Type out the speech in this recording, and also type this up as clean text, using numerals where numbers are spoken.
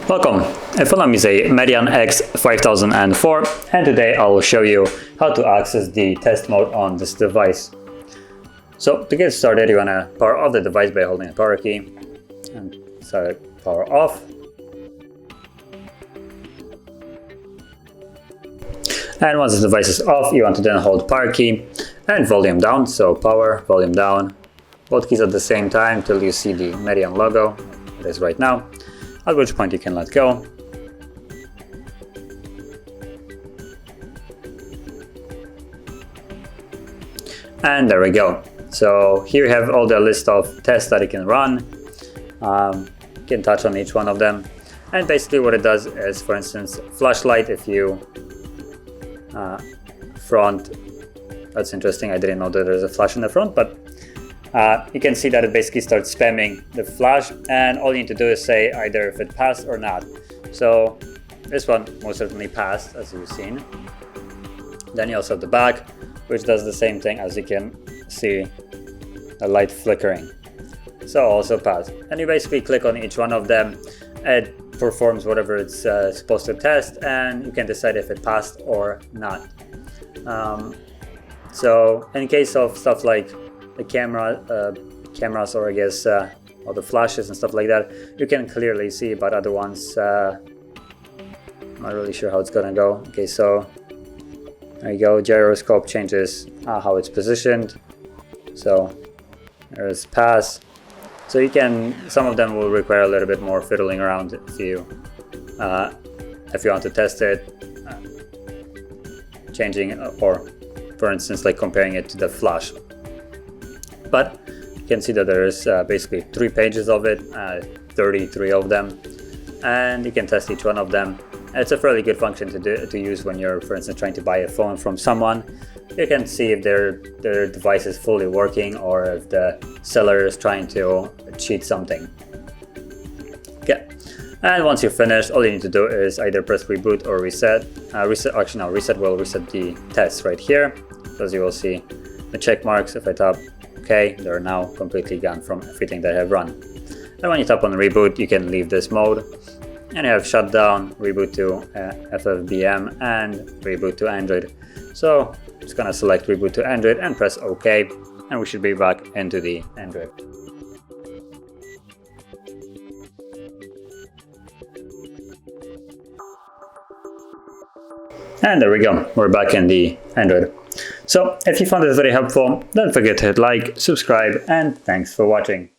Welcome, in front of me is a MEDION X5004 and today I will show you how to access the test mode on this device. So to get started, you want to power off the device by holding the power key and select power off. And once the device is off, you want to then hold power key and volume down, so power, volume down, both keys at the same time till you see the MEDION logo. It is right now. At which point you can let go. And there we go. So here you have all the list of tests that you can run. You can touch on each one of them. And basically what it does is, for instance, flashlight, if you front, that's interesting, I didn't know that there's a flash in the front, but you can see that it basically starts spamming the flash, and all you need to do is say either if it passed or not. So this one most certainly passed, as you've seen. Then you also have the back, which does the same thing, as you can see, a light flickering. So also passed. And you basically click on each one of them, it performs whatever it's supposed to test, and you can decide if it passed or not. So in case of stuff like the cameras, or I guess all the flashes and stuff like that, you can clearly see, but other ones, I'm not really sure how it's gonna go. Okay, so there you go. Gyroscope changes how it's positioned. So there's pass. So you can, some of them will require a little bit more fiddling around if you want to test it, changing, or for instance like comparing it to the flash. But you can see that there is basically 3 pages of it, 33 of them, and you can test each one of them. It's a fairly good function to use when you're, for instance, trying to buy a phone from someone. You can see if their device is fully working or if the seller is trying to cheat something. Okay, and once you're finished, all you need to do is either press reboot or reset. Reset will reset the test right here. As you will see, the check marks. If I tap OK, they're now completely gone from everything that I have run. And when you tap on reboot, you can leave this mode, and you have shutdown, reboot to FFBM, and reboot to Android. So just gonna select reboot to Android and press OK, and we should be back into the Android. And there we go, we're back in the Android. So if you found this very helpful, don't forget to hit like, subscribe, and thanks for watching.